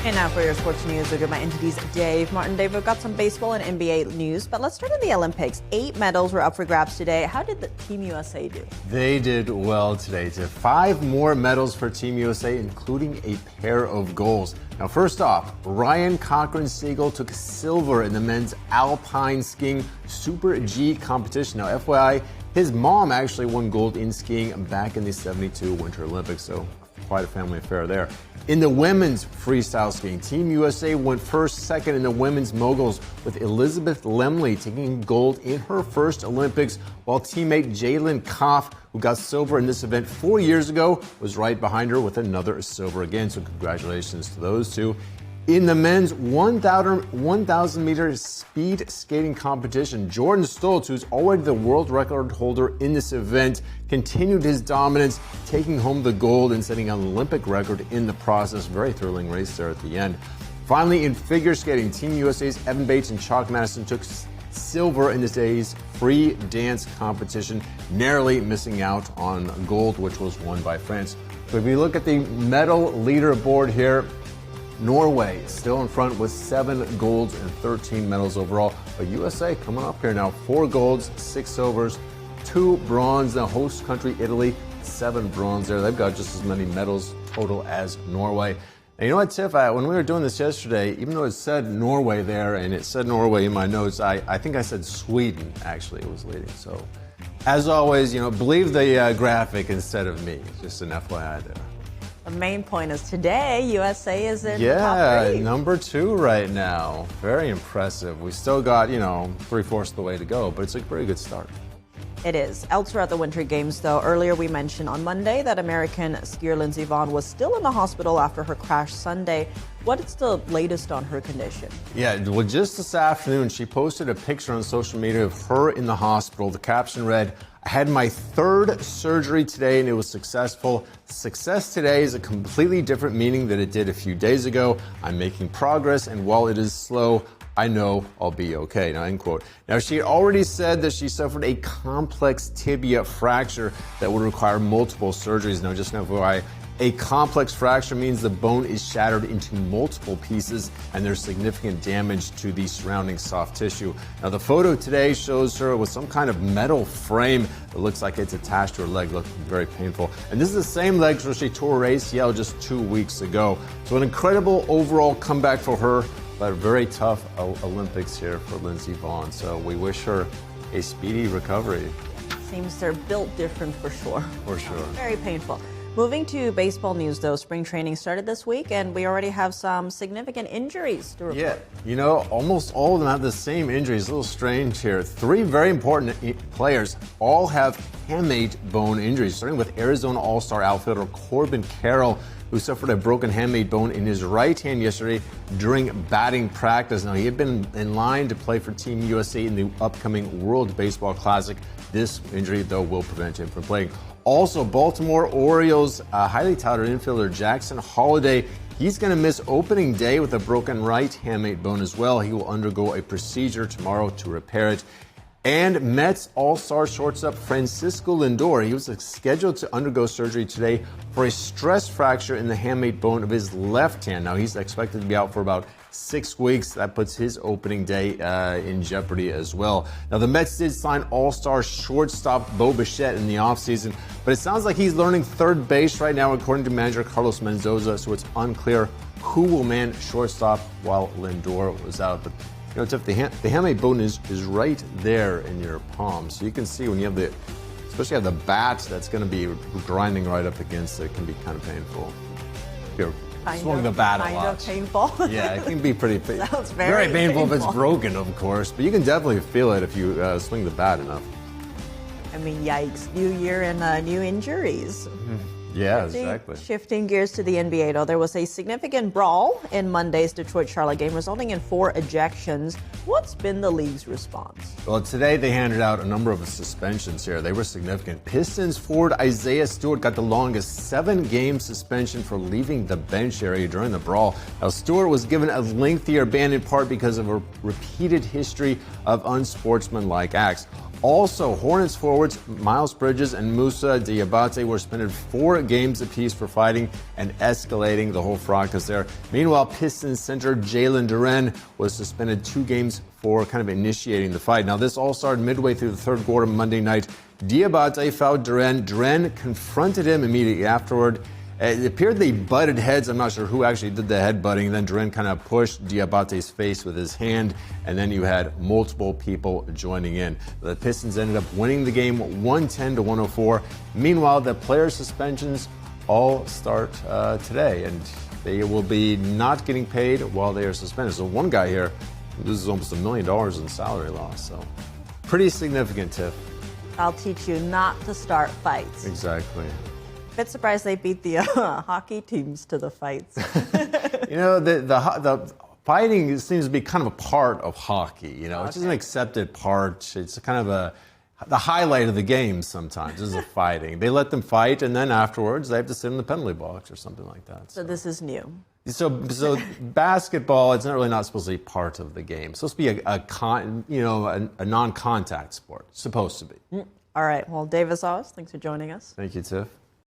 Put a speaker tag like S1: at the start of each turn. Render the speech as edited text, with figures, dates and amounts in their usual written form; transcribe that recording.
S1: And now for your sports news, we'll go by NTD's Dave Martin. Dave, we've got some baseball and NBA news, but let's start in the Olympics. 8 medals were up for grabs today. How did the Team USA do?
S2: They did well today, Tiff. 5 more medals for Team USA, including a pair of golds. Now, first off, Ryan Cochran-Siegel took silver in the men's alpine skiing Super G competition. Now, FYI, his mom actually won gold in skiing back in the '72 Winter Olympics, so quite a family affair there. In the women's freestyle skiing, Team USA went second in the women's moguls, with Elizabeth Lemley taking gold in her first Olympics, while teammate Jalen Koff, who got silver in this event 4 years ago, was right behind her with another silver again. So congratulations to those two. In the men's 1,000-meter speed skating competition, Jordan Stoltz, who's already the world record holder in this event, continued his dominance, taking home the gold and setting an Olympic record in the process. Very thrilling race there at the end. Finally, in figure skating, Team USA's Evan Bates and Chalk Madison took silver in this day's free dance competition, narrowly missing out on gold, which was won by France. So if you look at the medal leaderboard here, Norway still in front with 7 golds and 13 medals overall. But USA coming up here now, 4 golds, 6 silvers, 2 bronze. The host country, Italy, 7 bronze there. They've got just as many medals total as Norway. And you know what, Tiff, when we were doing this yesterday, even though it said Norway there and it said Norway in my notes, I think I said Sweden actually was leading. So as always, believe the graphic instead of me. Just an FYI there.
S1: The main point is today, USA is in the top 3.
S2: Number 2 right now. Very impressive. We still got, 3/4 of the way to go, but it's a pretty good start.
S1: It is. Elsewhere at the Winter Games, though, earlier we mentioned on Monday that American skier Lindsey Vonn was still in the hospital after her crash Sunday. What is the latest on her condition? Yeah,
S2: well, just this afternoon, she posted a picture on social media of her in the hospital. The caption read, "I had my 3rd surgery today and it was successful. Success today is a completely different meaning than it did a few days ago. I'm making progress, and while it is slow, I know I'll be okay." Now, end quote. Now, she had already said that she suffered a complex tibia fracture that would require multiple surgeries. Now, just an FYI, a complex fracture means the bone is shattered into multiple pieces and there's significant damage to the surrounding soft tissue. Now, the photo today shows her with some kind of metal frame that looks like it's attached to her leg. Looked very painful. And this is the same leg where she tore her ACL just 2 weeks ago. So an incredible overall comeback for her, but a very tough Olympics here for Lindsey Vonn. So we wish her a speedy recovery.
S1: Seems they're built different for sure.
S2: For sure.
S1: Very painful. Moving to baseball news, though, spring training started this week, and we already have some significant injuries to report.
S2: Yeah, almost all of them have the same injuries. A little strange here. 3 very important players all have hamate bone injuries, starting with Arizona All-Star outfielder Corbin Carroll, who suffered a broken hamate bone in his right hand yesterday during batting practice. Now, he had been in line to play for Team USA in the upcoming World Baseball Classic. This injury, though, will prevent him from playing. Also, Baltimore Orioles highly touted infielder Jackson Holliday. He's going to miss opening day with a broken right hamate bone as well. He will undergo a procedure tomorrow to repair it. And Mets All-Star shortstop Francisco Lindor, he was scheduled to undergo surgery today for a stress fracture in the hamate bone of his left hand. Now, he's expected to be out for about 6 weeks. That puts his opening day in jeopardy as well. Now, the Mets did sign All-Star shortstop Bo Bichette in the offseason, but it sounds like he's learning third base right now, according to manager Carlos Mendoza, so it's unclear who will man shortstop while Lindor was out. But Tiff, the hamate bone is right there in your palm, so you can see when you have especially have the bat that's going to be grinding right up against it, can be kind of painful. You're swung the bat a lot.
S1: Kind of painful.
S2: Yeah, it can be pretty painful.
S1: Sounds very
S2: painful if it's broken, of course, but you can definitely feel it if you swing the bat enough.
S1: I mean, yikes! New year and new injuries.
S2: Yeah, exactly.
S1: Shifting gears to the NBA, though, there was a significant brawl in Monday's Detroit-Charlotte game, resulting in 4 ejections. What's been the league's response?
S2: Well, today they handed out a number of suspensions here. They were significant. Pistons forward Isaiah Stewart got the longest 7-game suspension for leaving the bench area during the brawl. Now, Stewart was given a lengthier ban in part because of a repeated history of unsportsmanlike acts. Also, Hornets forwards Miles Bridges and Musa Diabate were suspended 4 games apiece for fighting and escalating the whole fracas there. Meanwhile, Pistons center Jalen Duren was suspended 2 games for kind of initiating the fight. Now, this all started midway through the third quarter Monday night. Diabate fouled Duren. Duren confronted him immediately afterward. It appeared they butted heads. I'm not sure who actually did the headbutting. Then Duren kind of pushed Diabate's face with his hand, and then you had multiple people joining in. The Pistons ended up winning the game 110-104. Meanwhile, the player suspensions all start today, and they will be not getting paid while they are suspended. So one guy here loses almost $1 million in salary loss. So pretty significant, Tiff.
S1: I'll teach you not to start fights.
S2: Exactly.
S1: Bit surprised they beat the hockey teams to the fights.
S2: You know, the fighting seems to be kind of a part of hockey. You know, It's just an accepted part. It's kind of the highlight of the game sometimes is the fighting. They let them fight, and then afterwards they have to sit in the penalty box or something like that.
S1: So this is new.
S2: So basketball, it's not supposed to be part of the game. It's supposed to be a non-contact sport. It's supposed to be.
S1: All right. Well, Davis Oz, thanks for joining us.
S2: Thank you, Tiff.